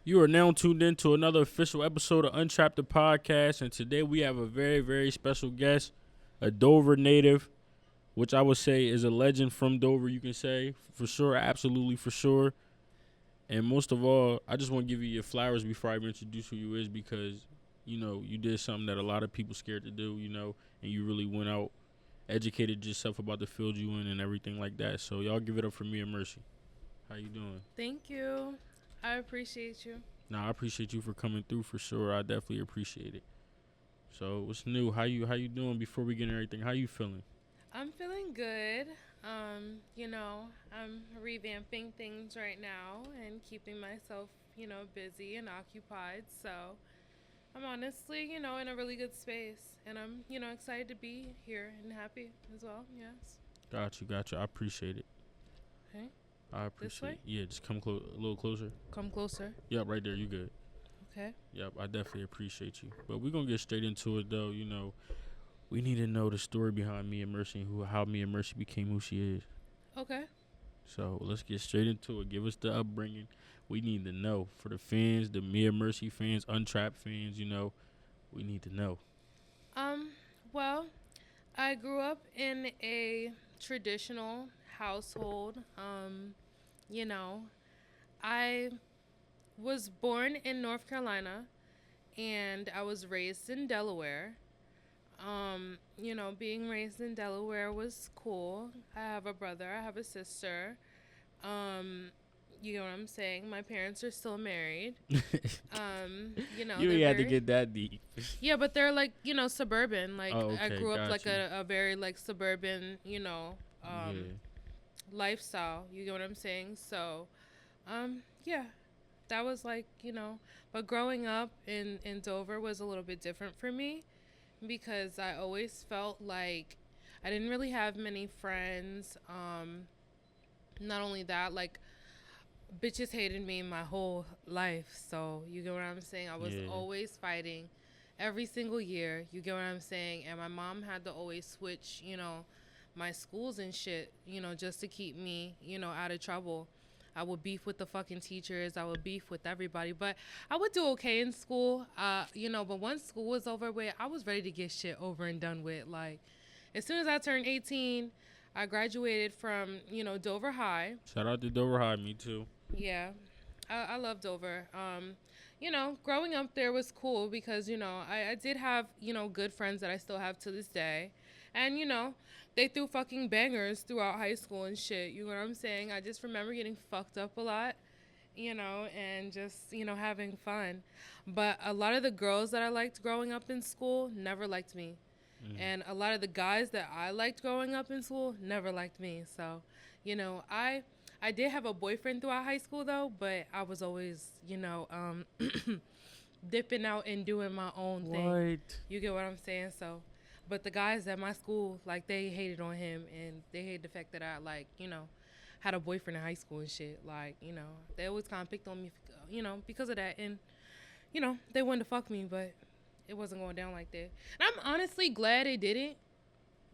You are now tuned in to another official episode of Untrapped the Podcast, and today we have a very, very special guest, a Dover native, which I would say is a legend from Dover, you can say, for sure, absolutely for sure. And most of all, I just want to give you your flowers before I even introduce who you is because, you know, you did something that a lot of people scared to do, you know, and you really went out, educated yourself about the field you in and everything like that. So y'all give it up for me and Mercy. How you doing? Thank you. I appreciate you. Nah, I appreciate you for coming through for sure. I definitely appreciate it. So what's new? How you doing before we get into everything? How you feeling? I'm feeling good. I'm revamping things right now and keeping myself, busy and occupied. So I'm honestly, in a really good space. And I'm, excited to be here and happy as well. Yes. Got you. I appreciate it. Okay. I appreciate it. Yeah, just come a little closer. Come closer. Yep, right there. You good. Okay. Yep, I definitely appreciate you. But we're going to get straight into it, though. You know, we need to know the story behind me and Mercy and how me and Mercy became who she is. Okay. So let's get straight into it. Give us the upbringing. We need to know. For the fans, the me and Mercy fans, Untrapped fans, we need to know. Well, I grew up in a traditional household. I was born in North Carolina and I was raised in Delaware. Being raised in Delaware was cool. I have a brother, I have a sister. You know what I'm saying? My parents are still married. You ain't had to get that deep. Yeah, but they're like, suburban. Like I grew up like you. a very like suburban, Yeah. lifestyle. You get what I'm saying? So, yeah, that was like, but growing up in Dover was a little bit different for me because I always felt like I didn't really have many friends. Not only that, like bitches hated me my whole life. So you get what I'm saying? I was always fighting every single year. You get what I'm saying? And my mom had to always switch, my schools and shit, just to keep me, out of trouble. I would beef with the fucking teachers. I would beef with everybody. But I would do okay in school, but once school was over with, I was ready to get shit over and done with. Like, as soon as I turned 18, I graduated from, Dover High. Shout out to Dover High, me too. Yeah, I love Dover. Growing up there was cool because, I did have, good friends that I still have to this day. And, they threw fucking bangers throughout high school and shit. You know what I'm saying? I just remember getting fucked up a lot, and just, having fun. But a lot of the girls that I liked growing up in school never liked me. Mm-hmm. And a lot of the guys that I liked growing up in school never liked me. So, I did have a boyfriend throughout high school, though, but I was always, dipping out and doing my own thing. You get what I'm saying? So, but the guys at my school, like, they hated on him, and they hated the fact that I, like, had a boyfriend in high school and shit. Like, they always kind of picked on me, because of that. And, they wanted to fuck me, but it wasn't going down like that. And I'm honestly glad it didn't,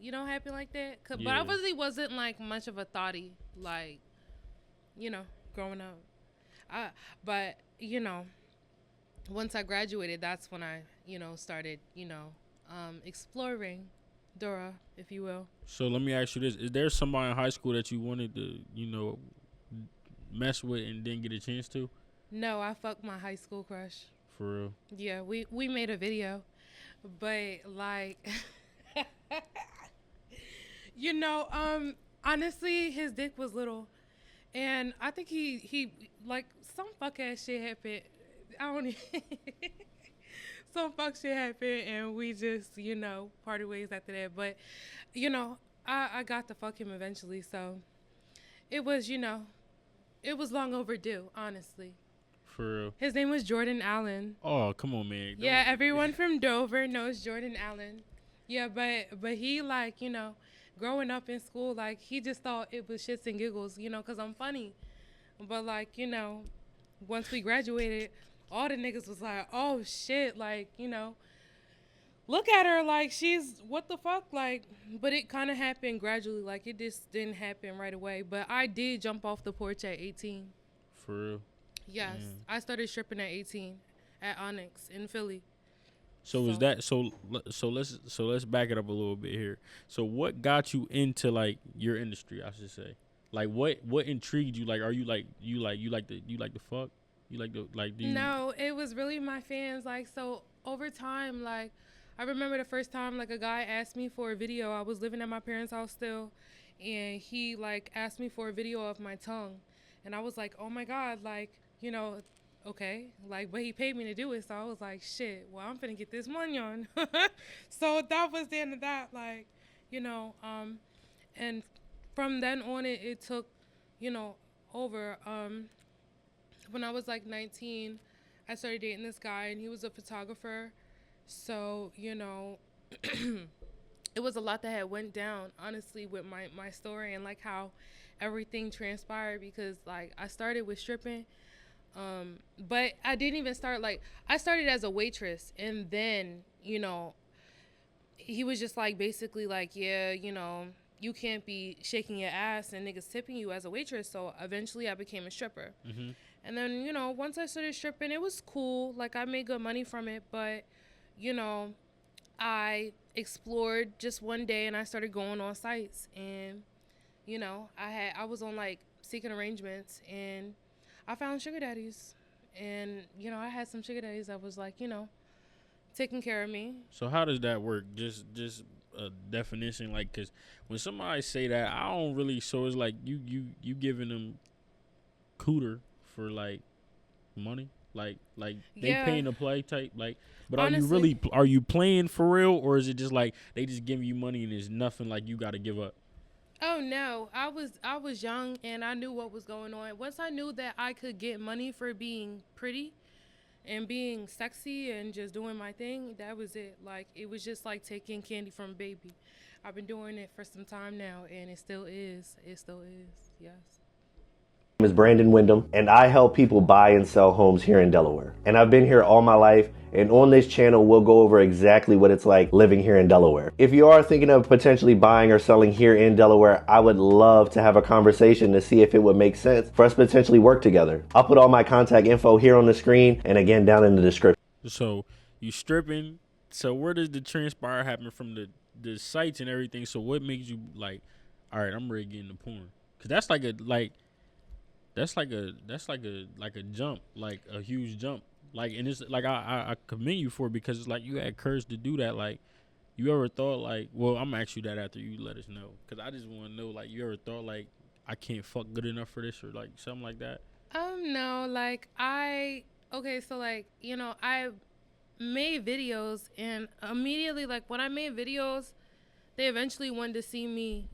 happen like that. But I really wasn't, like, much of a thotty, like, growing up. But, once I graduated, that's when I, started, exploring Dora, if you will. So let me ask you this. Is there somebody in high school that you wanted to, mess with and didn't get a chance to? No, I fucked my high school crush. For real? Yeah, we made a video. But, like, honestly, his dick was little. And I think he like, some fuck ass shit happened. I don't even... Some fuck shit happened, and we just, parted ways after that. But, I got to fuck him eventually, so it was, it was long overdue, honestly. For real? His name was Jordan Allen. Oh, come on, man. Yeah, everyone from Dover knows Jordan Allen. Yeah, but he, like, growing up in school, like, he just thought it was shits and giggles, because I'm funny. But, like, once we graduated, all the niggas was like, oh, shit, like, look at her, like, she's, what the fuck, like, but it kind of happened gradually, like, it just didn't happen right away. But I did jump off the porch at 18. For real? Yes, I started stripping at 18 at Onyx in Philly. So is that so let's back it up a little bit here. So what got you into like your industry, I should say? Like what intrigued you? Like are you like you like the fuck? You like the like do you No, it was really my fans. Like, so over time, like, I remember the first time, like, a guy asked me for a video. I was living at my parents' house still, and he, like, asked me for a video of my tongue. And I was like, oh my God, like, okay. Like, but he paid me to do it. So I was like, shit, well, I'm finna get this money on. So that was the end of that. Like, and from then on, it took, over. When I was like 19, I started dating this guy, and he was a photographer. So, it was a lot that had went down, honestly, with my story and like how everything transpired, because like I started with stripping, but I didn't even start, like, I started as a waitress, and then, he was just like basically like, yeah, you can't be shaking your ass and niggas tipping you as a waitress. So eventually I became a stripper. mm-hmm. And then, once I started stripping, it was cool. Like, I made good money from it. But, you know, I explored just one day, and I started going on sites. And, I was on, like, Seeking Arrangements, and I found sugar daddies. And, I had some sugar daddies that was, like, taking care of me. So how does that work? Just a definition, like, cause when somebody say that, I don't really. So it's like you giving them cooter for like money, like they paying to play type, like. But Honestly, are you playing for real, or is it just like they just giving you money and there's nothing like you got to give up? oh no, I was young, and I knew what was going on. Once I knew that I could get money for being pretty and being sexy and just doing my thing, that was it. Like, it was just like taking candy from a baby. I've been doing it for some time now, and it still is. It still is. Yes. My name is Brandon Wyndham, and I help people buy and sell homes here in Delaware. And I've been here all my life, and on this channel, we'll go over exactly what it's like living here in Delaware. If you are thinking of potentially buying or selling here in Delaware, I would love to have a conversation to see if it would make sense for us to potentially work together. I'll put all my contact info here on the screen and again down in the description. So you stripping. So where does the transpire happen from the sites and everything? So what makes you like, all right, I'm ready to get into porn? Cause that's like a jump, like a huge jump. Like, and it's like I commend you for it, because it's like you had courage to do that. Like, you ever thought like, well, I'm gonna ask you that after you let us know, because I just want to know, like, you ever thought like I can't fuck good enough for this, or like something like that? No, like, okay, so like, I made videos, and immediately, like, when I made videos, they eventually wanted to see me,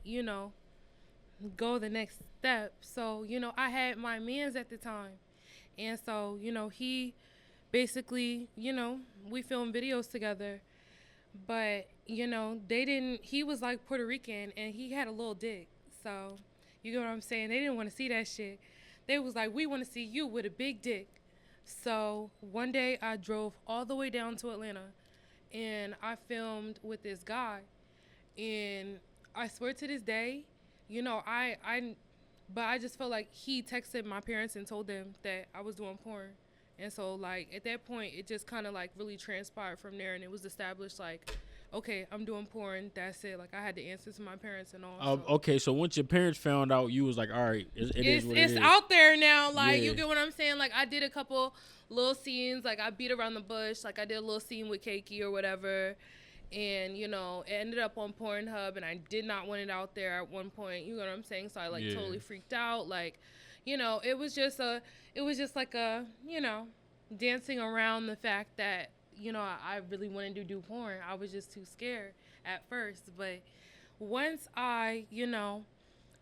go the next step. So, I had my mans at the time. And so, he basically, we filmed videos together. But, he was like Puerto Rican, and he had a little dick. So, you get what I'm saying? They didn't want to see that shit. They was like, we want to see you with a big dick. So, one day I drove all the way down to Atlanta, and I filmed with this guy. And I swear to this day, but I just felt like he texted my parents and told them that I was doing porn. And so, like, at that point, it just kind of, like, really transpired from there. And it was established, like, okay, I'm doing porn. That's it. Like, I had to answer to my parents and all. So. Okay, so once your parents found out, you was like, all right, it is what it is. It's out there now. Like, Yeah. You get what I'm saying? Like, I did a couple little scenes. Like, I beat around the bush. Like, I did a little scene with Keiki or whatever. And, it ended up on Pornhub, and I did not want it out there at one point. You know what I'm saying? So I, like, totally freaked out. Like, it was just like a, dancing around the fact that, I really wanted to do porn. I was just too scared at first. But once I,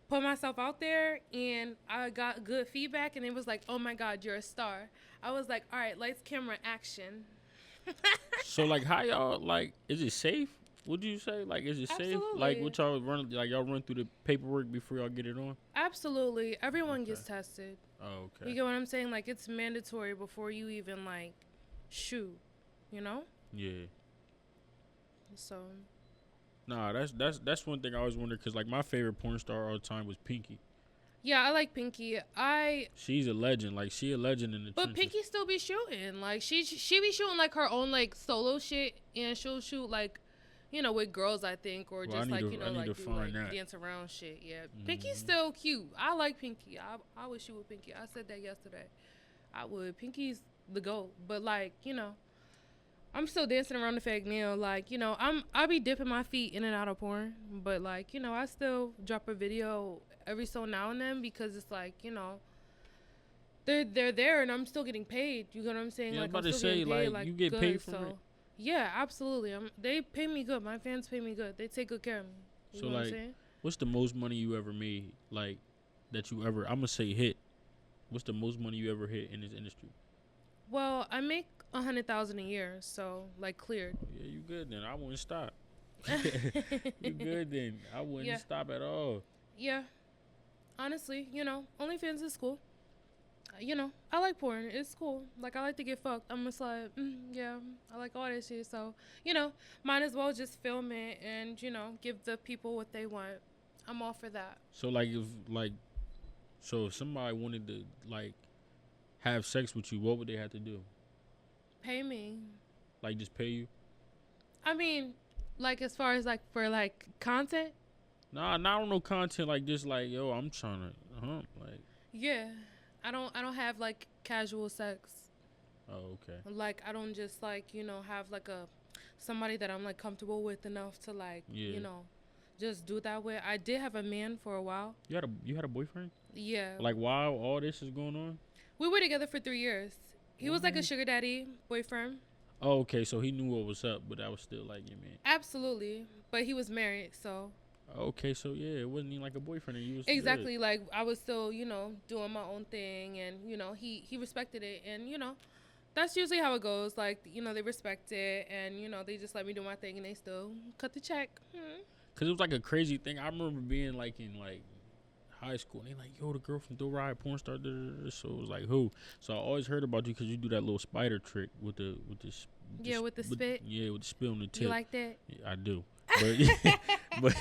put myself out there and I got good feedback, and it was like, oh, my God, you're a star. I was like, all right, lights, camera, action. So like, how y'all, like, is it safe? Would you say, like, is it Absolutely. safe? Like, what y'all run, like, y'all run through the paperwork before y'all get it on? Absolutely. Everyone gets tested. Oh, okay. You get what I'm saying? Like, it's mandatory before you even, like, shoot, Yeah. So. Nah, that's one thing I always wondered, because, like, my favorite porn star all the time was Pinky. Yeah, I like Pinky. She's a legend. Like, she a legend in the But trenches. Pinky still be shooting. Like she be shooting like her own like solo shit, and she'll shoot like, with girls, I think, or Well, just like I need like to do find like that. dance around shit. Yeah, Pinky's still cute. I like Pinky. I would shoot with Pinky. I said that yesterday. I would. Pinky's the GOAT. But like I'm still dancing around the fake nail. Like I'll be dipping my feet in and out of porn, but like I still drop a video every so now and then because it's like they're there and I'm still getting paid. You know what I'm saying? Yeah, like I'm about I'm to still say, getting paid, like, you get paid from it? Yeah, absolutely. They pay me good. My fans pay me good. They take good care of me. You So, know what I'm like, saying? what's the most money you ever made? Like, that you ever, I'm going to say hit. What's the most money you ever hit in this industry? Well, I make $100,000 a year, so like cleared. Oh, yeah, you good then. I wouldn't stop. You good then. I wouldn't Yeah. stop at all. Yeah. Honestly, OnlyFans is cool. I like porn. It's cool. Like, I like to get fucked. I'm just like, yeah, I like all that shit. So, might as well just film it and, give the people what they want. I'm all for that. So, if somebody wanted to, like, have sex with you, what would they have to do? Pay me. Like, just pay you? I mean, like, as far as, like, for, like, content? Nah, not on no content. Like, just like, yo, I'm trying to, like. Yeah. I don't have, like, casual sex. Oh, okay. Like, I don't just, like, have, like, somebody that I'm, like, comfortable with enough to, like, just do that with. I did have a man for a while. You had a boyfriend? Yeah. Like, while all this is going on? We were together for 3 years. He was, like, a sugar daddy boyfriend. Oh, okay. So he knew what was up, but that was still, like, your man. Absolutely. But he was married, so. Okay, so yeah, it wasn't even like a boyfriend. And you was Exactly. good. Like, I was still, doing my own thing. And, he respected it. And, that's usually how it goes. Like, they respect it. And, they just let me do my thing. And they still cut the check. Because it was like a crazy thing. I remember being like in like high school. And they like, yo, the girl from Dover High porn star. So it was like, who? So I always heard about you because you do that little spider trick with the with the spit. Yeah, with the spit on the tip. You like that? Yeah, I do. But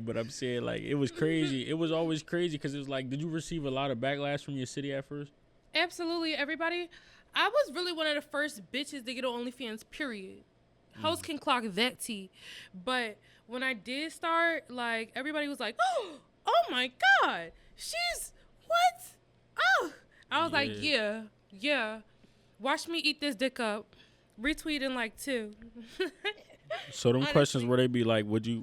but I'm saying, like, it was crazy. It was always crazy because it was like, did you receive a lot of backlash from your city at first? Absolutely. Everybody. I was really one of the first bitches to get on OnlyFans, period. Hoes can clock that tea. But when I did start, like, everybody was like, oh my God, she's what? Oh. I was like, yeah. Watch me eat this dick up. Retweet in like 2. So them Honestly. questions where they be like, would you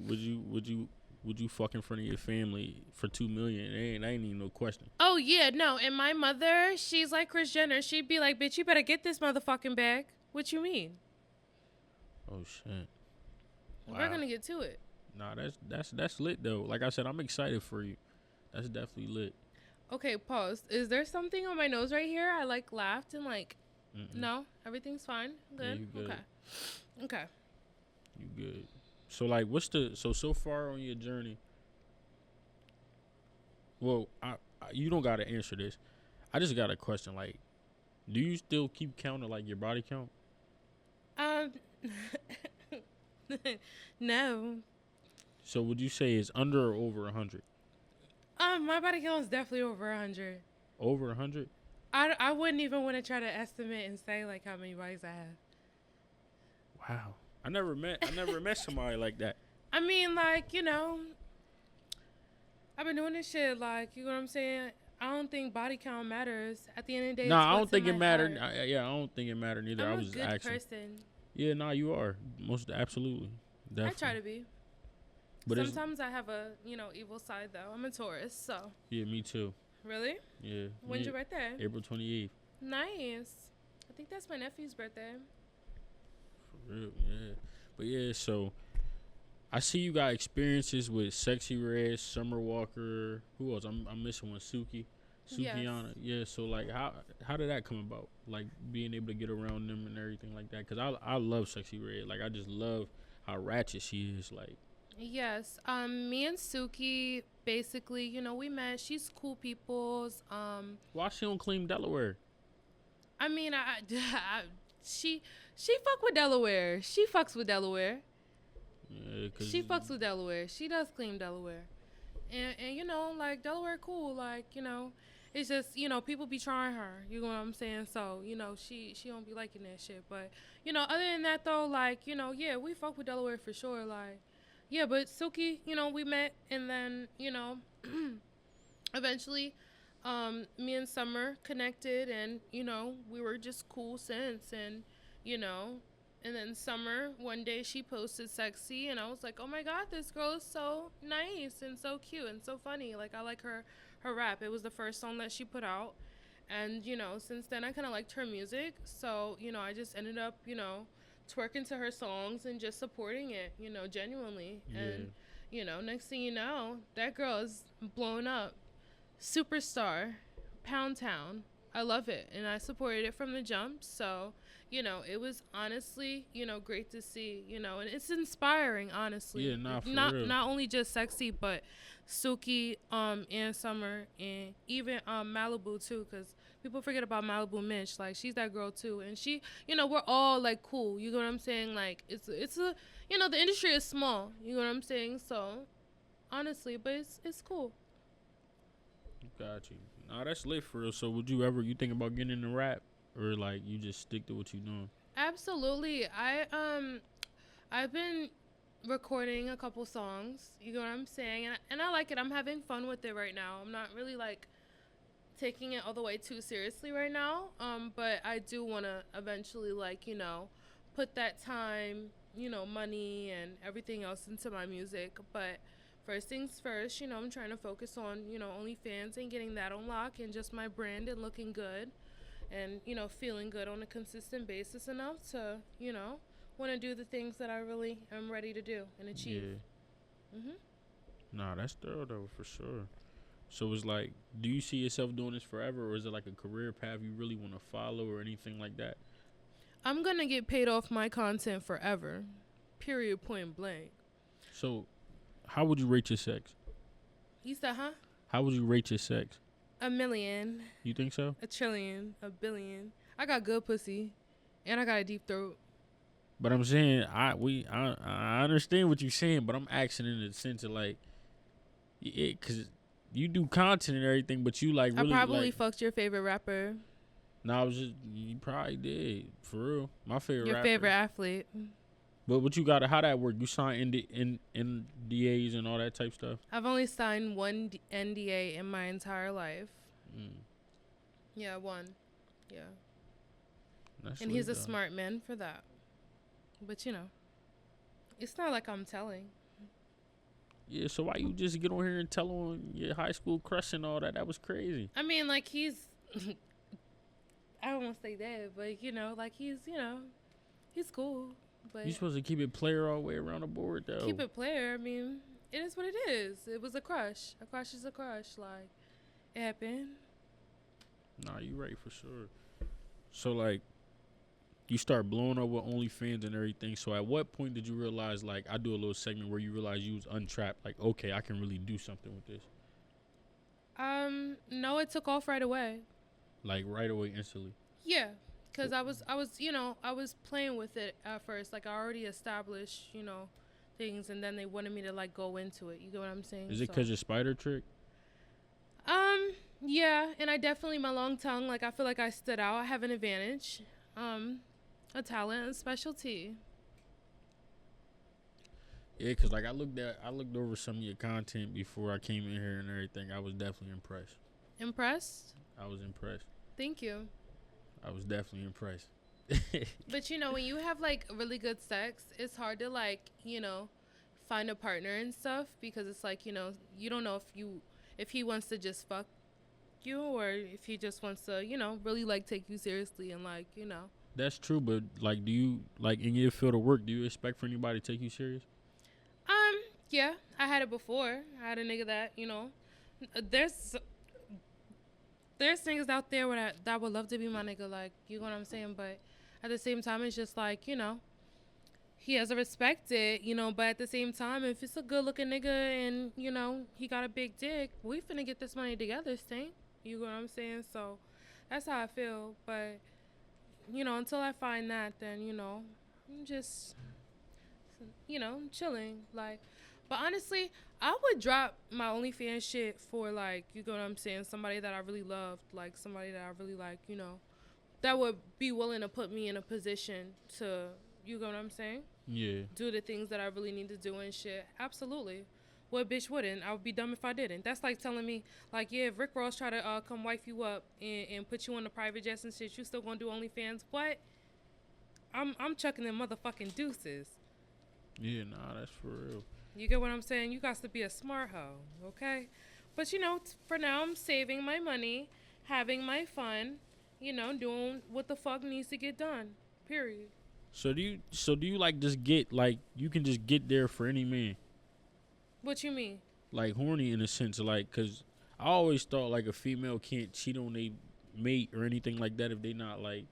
fuck in front of your family for $2 million? That ain't even no question. Oh yeah, no. And my mother, she's like Kris Jenner. She'd be like, bitch, you better get this motherfucking bag. What you mean? Oh shit. Wow. We're gonna get to it. Nah, that's lit though. Like I said, I'm excited for you. That's definitely lit. Okay, pause. Is there something on my nose right here? I like laughed and like, no, everything's fine. Good. Yeah, you good. Okay. You good. So like, what's so far on your journey? Well, I you don't gotta answer this. I just got a question. Like, do you still keep counting like your body count? No. So would you say it's under or over 100? My body count is definitely over 100. Over 100? I wouldn't even want to try to estimate and say like how many bodies I have. Wow. I never met somebody like that. I mean, like, I've been doing this shit, like, you know what I'm saying? I don't think body count matters. At the end of the day, No, it's I don't what's think in it my mattered. heart. I don't think it mattered neither. I'm I was a good asking. person. Yeah, nah, you are. Most absolutely. Definitely. I try to be. But sometimes I have a, evil side, though. I'm a Taurus, so. Yeah, me too. Really? Yeah. When's your birthday? April 28th. Nice. I think that's my nephew's birthday. For real, yeah. But yeah, so I see you got experiences with Sexy Red, Summer Walker. Who else? I'm missing one. Sukiana. Yes. Yeah. So like, how did that come about? Like being able to get around them and everything like that. Cause I love Sexy Red. Like I just love how ratchet she is. Like. Yes. Me and Suki, basically, we met. She's cool people's. Why she don't claim Delaware? I mean, she fuck with Delaware. She fucks with Delaware. Yeah, She fucks with Delaware. She does claim Delaware. and you know, like Delaware cool, like, you know, it's just, you know, people be trying her, you know what I'm saying? So, you know, she don't be liking that shit. But, you know, other than that though, like, you know, yeah, we fuck with Delaware for sure. Like, yeah, but Suki, you know, we met, and then, you know, eventually me and Summer connected, and, you know, we were just cool since. And, you know, and then Summer, one day she posted Sexy, and I was like, oh my God, this girl is so nice and so cute and so funny. Like, I like her rap. It was the first song that she put out. And, you know, since then I kind of liked her music. So, you know, I just ended up, you know, twerking to her songs and just supporting it, you know, genuinely. Yeah. And, you know, next thing you know, that girl is blown up. Superstar, Pound Town. I love it, and I supported it from the jump. So, you know, it was honestly, you know, great to see, you know, and it's inspiring, honestly. Yeah, nah, for not real. not only just Sexy, but Suki, and Summer, and even Malibu too, because people forget about Malibu Mitch. Like, she's that girl too, and she, you know, we're all like cool. You know what I'm saying? Like, it's a, you know, the industry is small. You know what I'm saying? So, honestly, but it's cool. Got you. Nah, that's lit for real. So would you think about getting into rap, or like you just stick to what you doing? Absolutely. I've been recording a couple songs. You know what I'm saying? And I like it. I'm having fun with it right now. I'm not really like taking it all the way too seriously right now. But I do want to eventually, like, you know, put that time, you know, money and everything else into my music. But first things first, you know, I'm trying to focus on, you know, OnlyFans and getting that on lock, and just my brand and looking good, and, you know, feeling good on a consistent basis enough to, you know, want to do the things that I really am ready to do and achieve. Yeah. Mhm. Nah, that's thorough though, for sure. So it's like, do you see yourself doing this forever, or is it like a career path you really want to follow, or anything like that? I'm going to get paid off my content forever. Period, point blank. So, how would you rate your sex? You said, huh? How would you rate your sex? 1,000,000, You think so? 1,000,000,000,000, 1,000,000,000. I got good pussy, and I got a deep throat. But I'm saying I understand what you're saying, but I'm asking in the sense of like, cause you do content and everything, but you like I really probably like. fucked your favorite rapper, No, I was just, you probably did, for real. My favorite your rapper. favorite athlete. But what you got? How that work? You sign NDAs and all that type stuff. I've only signed one NDA in my entire life. Mm, Yeah, one. Yeah. that's And he's lit, a though. smart man for that. But, you know, it's not like I'm telling. Yeah. So why you just get on here and tell on your high school crush and all that? That was crazy. I mean, like, he's... I don't want to say that, but, you know, like, he's, you know, he's cool. But You supposed to keep it player all the way around the board though. keep it player. I mean, it is what it is. It was a crush. A crush is a crush. Like, it happened. Nah, you right for sure. So like, you start blowing up with OnlyFans and everything. So at what point did you realize, like, I do a little segment where you realize you was untrapped? Like, okay, I can really do something with this. No, it took off right away. Like right away, instantly. Yeah, because you know, I was playing with it at first. Like, I already established, you know, things, and then they wanted me to, like, go into it. You get what I'm saying? Is it So, because your spider trick? yeah, and I definitely, my long tongue, like, I feel like I stood out. I have an advantage, a talent, a specialty. Yeah, because like I looked over some of your content before I came in here and everything. I was definitely impressed. Impressed? I was impressed. Thank you. I was definitely impressed. But, you know, when you have, like, really good sex, it's hard to, like, you know, find a partner and stuff, because it's like, you know, you don't know if he wants to just fuck you, or if he just wants to, you know, really, like, take you seriously and, like, you know. That's true, but like, do you like in your field of work? Do you expect for anybody to take you serious? Yeah, I had it before. I had a nigga that, you know, there's niggas out there that would love to be my nigga, like, you know what I'm saying? But at the same time, it's just like, you know, he has to respect it, you know, but at the same time, if it's a good looking nigga and, you know, he got a big dick, we finna get this money together, Stink. You know what I'm saying? So that's how I feel. But, you know, until I find that, then, you know, I'm just, you know, chilling. Like, But honestly, I would drop my OnlyFans shit for, like, you know what I'm saying, somebody that I really loved, like somebody that I really like, you know, that would be willing to put me in a position to, you know what I'm saying, Yeah. do the things that I really need to do and shit. Absolutely. What bitch wouldn't? I would be dumb if I didn't. That's like telling me, like, yeah, if Rick Ross try to come wife you up and put you on the private jets and shit, you still gonna do OnlyFans? What? I'm chucking them motherfucking deuces. Yeah, nah, that's for real. You get what I'm saying? You got to be a smart hoe, okay? But, you know, for now, I'm saving my money, having my fun, you know, doing what the fuck needs to get done. Period. So do you like just get like you can just get there for any man? What you mean? Like horny in a sense, like, cause I always thought like a female can't cheat on a mate or anything like that if they not like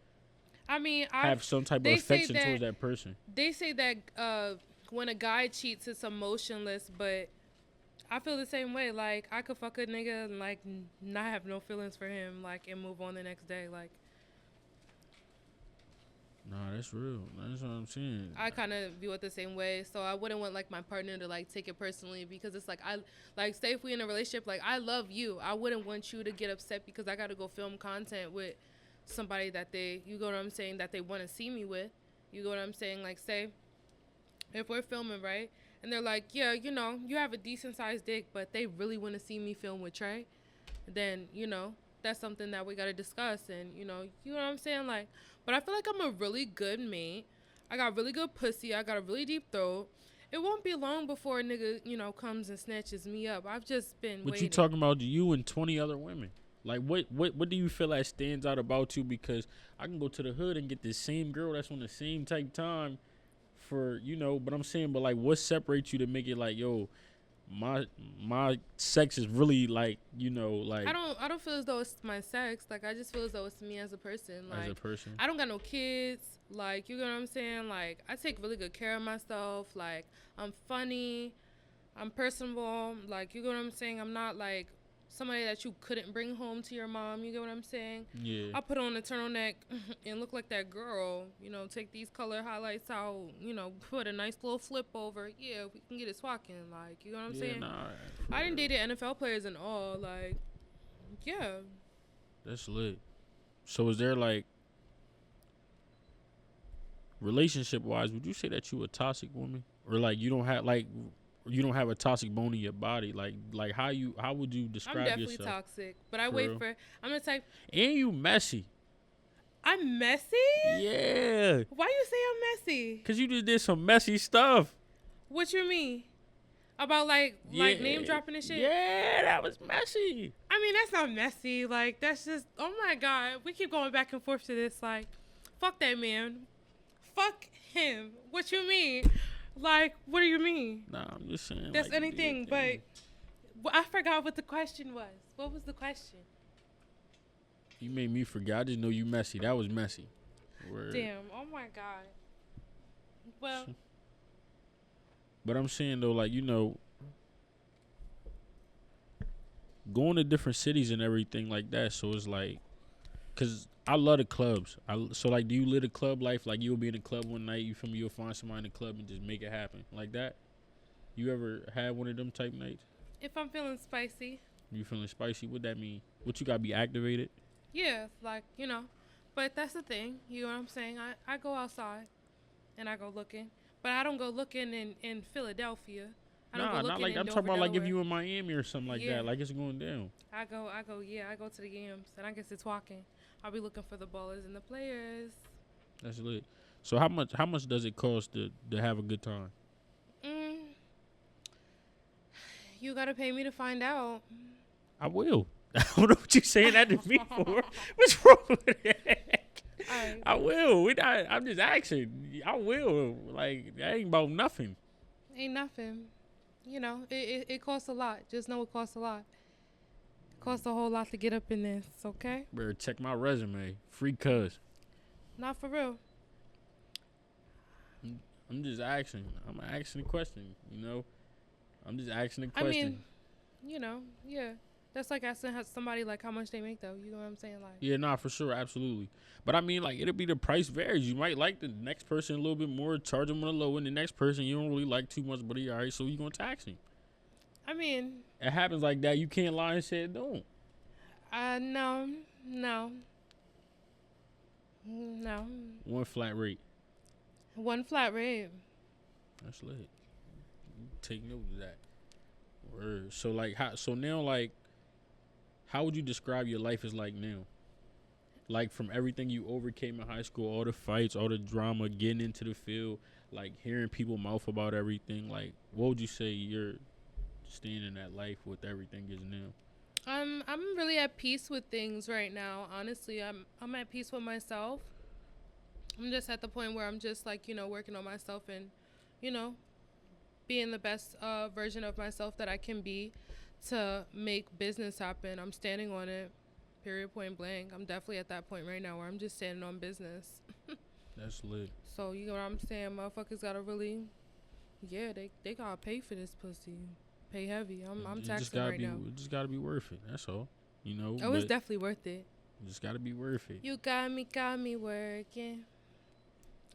I mean, have some type of they say affection towards that person. They say that when a guy cheats, it's emotionless, but I feel the same way. Like, I could fuck a nigga and, like, not have no feelings for him, like, and move on the next day. Like, Nah, that's real. That's what I'm saying. I kind of view it the same way. So I wouldn't want, like, my partner to, like, take it personally because it's like, say if we in a relationship, like, I love you. I wouldn't want you to get upset because I got to go film content with somebody that they, you know what I'm saying, that they want to see me with. You know what I'm saying? Like, say, if we're filming, right? And they're like, yeah, you know, you have a decent sized dick, but they really want to see me film with Trey. Then, you know, that's something that we got to discuss. And, you know what I'm saying? Like, but I feel like I'm a really good mate. I got really good pussy. I got a really deep throat. It won't be long before a nigga, you know, comes and snatches me up. I've just been What waiting. you talking about you and 20 other women? Like, what do you feel like stands out about you? Because I can go to the hood and get the same girl that's on the same type time for, you know, but I'm saying, but like, what separates you to make it like, yo, my sex is really like, you know, like I don't feel as though it's my sex. Like, I just feel as though it's me as a person. Like, as a person. I don't got no kids. Like, you know what I'm saying? Like, I take really good care of myself. Like, I'm funny. I'm personable. Like, you know what I'm saying? I'm not like somebody that you couldn't bring home to your mom. You get what I'm saying? Yeah. I put on a turtleneck and look like that girl. You know, take these color highlights out. You know, put a nice little flip over. Yeah, we can get it swacking. Like, you know what I'm saying? Nah, I didn't date NFL players and all. Like, yeah. That's lit. So is there like relationship wise, would you say that you a toxic woman? Or like you don't have a toxic bone in your body? Like how would you describe I'm definitely yourself? toxic, but I For wait real? for. I'm the type. And you messy. I'm messy. Yeah. Why you say I'm messy? Cause you just did some messy stuff. What you mean? About like name dropping and shit? Yeah, that was messy. I mean, that's not messy. Like, that's just, oh my God. We keep going back and forth to this. Like, fuck that man. Fuck him. What you mean? Like, what do you mean? Nah, I'm just saying. That's like, anything, yeah. but I forgot what the question was. What was the question? You made me forget. I just know you messy. That was messy. Word. Damn. Oh my God. Well, But I'm saying though, like, you know, going to different cities and everything like that. So it's like, cause I love the clubs. So like, do you live a club life? Like you'll be in a club one night, you feel me? You'll find somebody in the club and just make it happen like that. You ever had one of them type nights? if I'm feeling spicy, You feeling spicy? What that mean? What you gotta be activated? yeah, like, you know. But that's the thing. You know what I'm saying? I go outside and I go looking. But I don't go looking in Philadelphia. I don't go Nah, looking not like in I'm Dover, talking about like if Delaware. you in Miami or something like Yeah. that. Like it's going down. I go to the games and I guess it's walking. I'll be looking for the ballers and the players. That's lit. So how much does it cost to have a good time? You gotta pay me to find out. I will. I don't know what you saying that to me for. What's wrong with that? Alright. I will. I'm just asking. I will. Like that ain't about nothing. Ain't nothing. You know, it costs a lot. Just know it costs a lot. It costs a whole lot to get up in this, okay? Better check my resume. Free cuz. Not for real. I'm just asking. I'm asking a question. You know. I'm just asking a I question. mean, you know, yeah. That's like asking somebody like how much they make though. You know what I'm saying? Like, Yeah, nah, for sure, absolutely. But I mean, like, it'll be the price varies. You might like the next person a little bit more, charge them on the low, and the next person you don't really like too much, but he all right, so you gonna tax him. I mean, It happens like that. You can't lie and say it don't. no, no, no. One flat rate. One flat rate. That's lit. Take note of that. Word. So like, how? So now, like, how would you describe your life as like now? Like from everything you overcame in high school, all the fights, all the drama, getting into the field, like hearing people mouth about everything. Like, what would you say you're staying in that life with everything is now? I'm really at peace with things right now. Honestly, I'm at peace with myself. I'm just at the point where I'm just like, working on myself and, you know, being the best version of myself that I can be to make business happen. I'm standing on it. Period, point blank. I'm definitely at that point right now where I'm just standing on business. That's lit. So, you know what I'm saying? Motherfuckers gotta really, they gotta pay for this pussy. Pay heavy. I'm taxing right now. It just gotta be worth it. That's all. You know. Oh, it's definitely worth it. It just gotta be worth it. You got me working.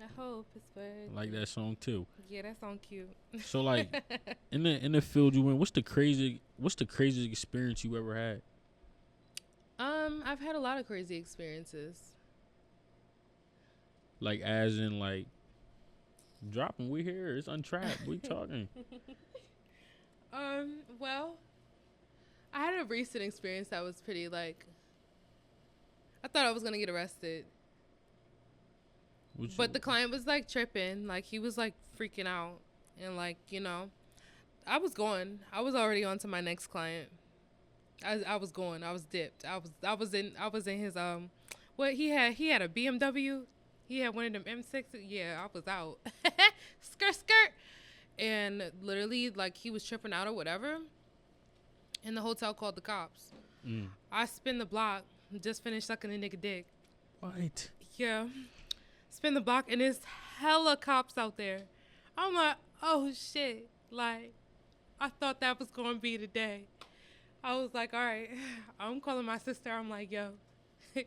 I hope it's worth. I like that song too. Yeah, that song cute. So like, in the field you in, what's the craziest experience you ever had? I've had a lot of crazy experiences. Like, as in, like, dropping. We here. It's Untrapped. We talking. Well, I had a recent experience that was pretty, like, I thought I was gonna get arrested. But the client was, like, tripping. Like, he was, like, freaking out. And, like, I was going. I was already on to my next client. I was going. I was dipped. I was in his what he had a BMW. He had one of them M6. Yeah, I was out. skirt. And literally, like, he was tripping out or whatever. And the hotel called the cops. I spin the block. Just finished sucking a nigga dick. What? Yeah. Spin the block and there's hella cops out there. I'm like, oh shit. Like, I thought that was gonna be the day. I was like, all right. I'm calling my sister. I'm like, yo, all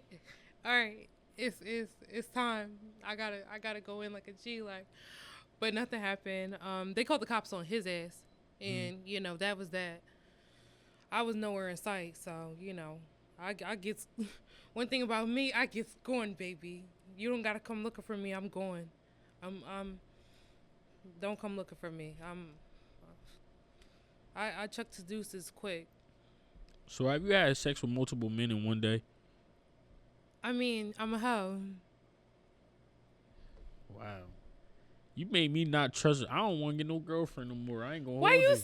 right, it's time. I gotta go in like a G, like. But nothing happened. They called the cops on his ass, and that was that. I was nowhere in sight, so I get. One thing about me, I get going, baby. You don't gotta come looking for me. I'm going. Don't come looking for me. I chuck the deuces quick. So have you had sex with multiple men in one day? I mean, I'm a hoe. Wow. You made me not trust it. I don't want to get no girlfriend no more. I ain't gonna Why hold you say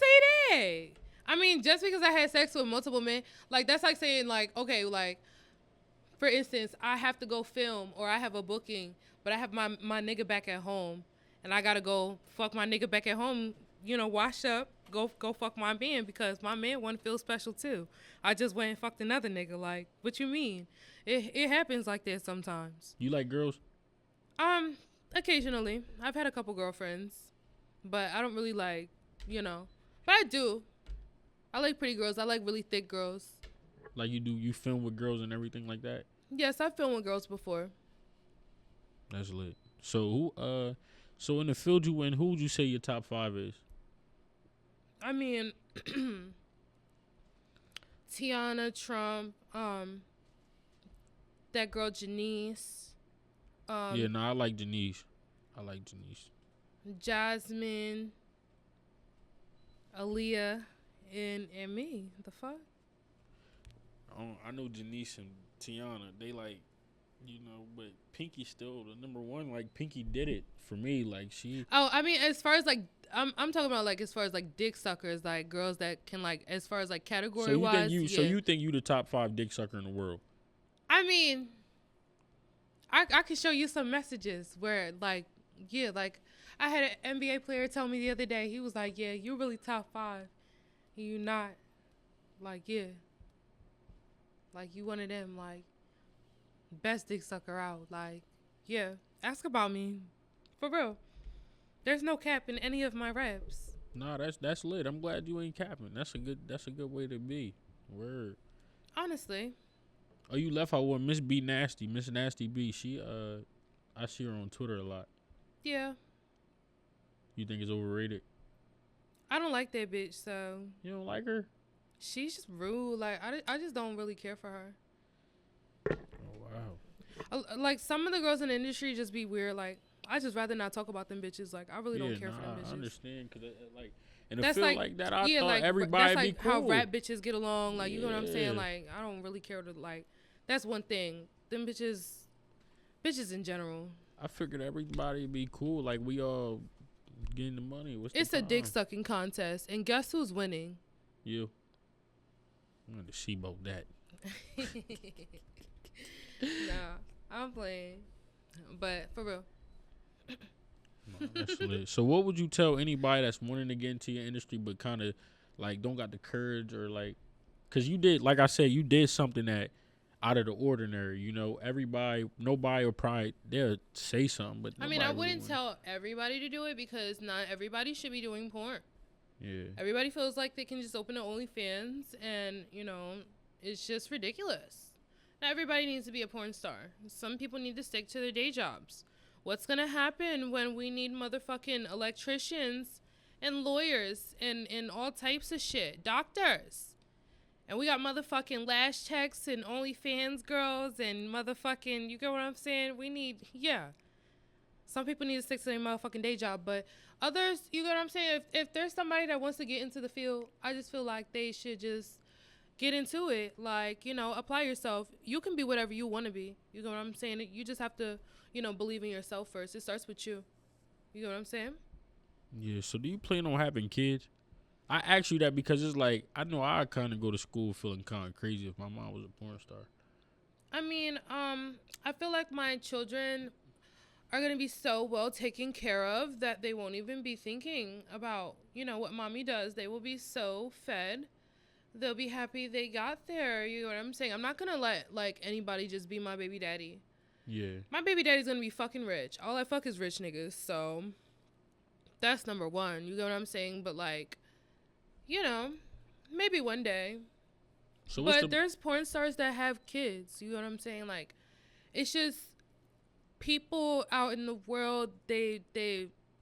that? I mean, just because I had sex with multiple men, like, that's like saying, like, okay, like, for instance, I have to go film or I have a booking, but I have my nigga back at home and I gotta go fuck my nigga back at home, wash up, go fuck my man because my man want to feel special too. I just went and fucked another nigga. Like, what you mean? It happens like that sometimes. You like girls? Occasionally. I've had a couple girlfriends, but I don't really like, but I do. I like pretty girls. I like really thick girls. Like you film with girls and everything like that? Yes, I've filmed with girls before. That's lit. So so in the field you in, who would you say your top 5 is? I mean, Tiana, Trump, that girl Janice. Yeah, no, I like Janice. Jasmine, Aaliyah, and me. The fuck? I know Janice and Tiana. They like, but Pinky still the number one. Like, Pinky did it for me. Like, she. Oh, I mean, as far as like, I'm talking about like as far as like dick suckers, like girls that can like, as far as like category wise. So you think you the top 5 dick sucker in the world? I mean, I can show you some messages where like, yeah, like I had an NBA player tell me the other day. He was like, yeah, you're really top 5. You not. Like, yeah. Like, you one of them, like, best dick sucker out. Like, yeah, ask about me. For real. There's no cap in any of my reps. Nah, that's lit. I'm glad you ain't capping. That's a good way to be. Word. Honestly. Oh, you left out with Miss Nasty B. She I see her on Twitter a lot. Yeah. You think it's overrated? I don't like that bitch, so. You don't like her? She's just rude. Like, I just don't really care for her. Oh, wow. Like, some of the girls in the industry just be weird. Like, I just rather not talk about them bitches. Like, I really don't care for them bitches. I understand. Because, like, and that's I feel like that, I yeah, thought like, everybody that's like be cool. how rap bitches get along. Like, you know what I'm saying? Yeah. Like, I don't really care to, like, that's one thing. Them bitches in general. I figured everybody be cool. Like, we all getting the money. It's a dick sucking contest, and guess who's winning? You. I'm gonna see about that. Nah, I'm playing, but for real. No, that's lit. So, what would you tell anybody that's wanting to get into your industry but kind of like don't got the courage or like, cause you did, like I said, you did something that out of the ordinary. You know, nobody will probably they'll say something, but I mean, I wouldn't tell everybody to do it because not everybody should be doing porn. Yeah. Everybody feels like they can just open an OnlyFans and, you know, it's just ridiculous. Not everybody needs to be a porn star. Some people need to stick to their day jobs. What's going to happen when we need motherfucking electricians and lawyers and all types of shit? Doctors. And we got motherfucking lash techs and OnlyFans girls and motherfucking, you get what I'm saying? We need, yeah. Some people need to stick to their motherfucking day job, but others, you get what I'm saying? If there's somebody that wants to get into the field, I just feel like they should just get into it. Like, you know, apply yourself. You can be whatever you want to be. You get what I'm saying? You just have to, you know, believe in yourself first. It starts with you. You get what I'm saying? Yeah. So do you plan on having kids? I ask you that because it's like, I know I kind of go to school feeling kind of crazy if my mom was a porn star. I mean, I feel like my children are going to be so well taken care of that they won't even be thinking about, you know, what mommy does. They will be so fed. They'll be happy they got there. You know what I'm saying? I'm not going to let, like, anybody just be my baby daddy. Yeah. My baby daddy's going to be fucking rich. All I fuck is rich niggas. So that's number one. You get what I'm saying? But, like, you know, maybe one day. So but there's porn stars that have kids. You know what I'm saying? Like, it's just people out in the world, they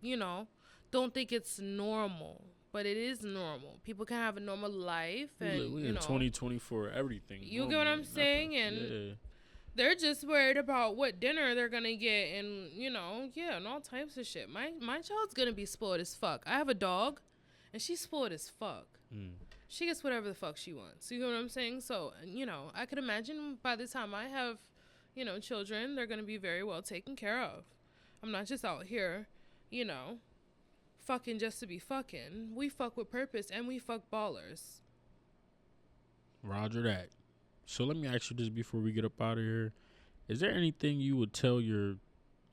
you know, don't think it's normal. But it is normal. People can have a normal life. And, we in 2024, everything. You get what I'm saying? And yeah. They're just worried about what dinner they're going to get. And, you know, yeah, and all types of shit. My child's going to be spoiled as fuck. I have a dog, and she's spoiled as fuck. She gets whatever the fuck she wants. You know what I'm saying? So, you know, I could imagine by the time I have, you know, children, they're going to be very well taken care of. I'm not just out here, you know, fucking just to be fucking. We fuck with purpose, and we fuck ballers. Roger that. So let me ask you this before we get up out of here. Is there anything you would tell your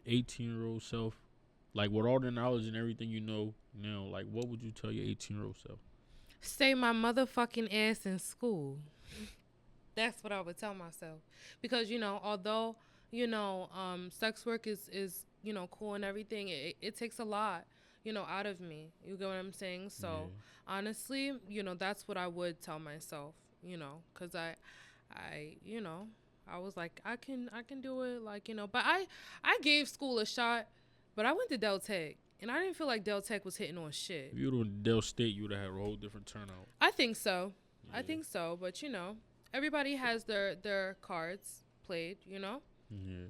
18-year-old self? Like, with all the knowledge and everything you know now, like, what would you tell your 18-year-old self? Stay my motherfucking ass in school. That's what I would tell myself. Because, you know, although, you know, sex work is you know, cool and everything, it takes a lot, you know, out of me. You get what I'm saying? So, honestly, you know, that's what I would tell myself, you know, because I you know, I was like, I can do it, like, you know. But I gave school a shot, but I went to Del Tech. And I didn't feel like Del Tech was hitting on shit. If you would have Del State, you would have had a whole different turnout. I think so. Yeah. I think so. But, you know, everybody has their cards played, you know? Yeah.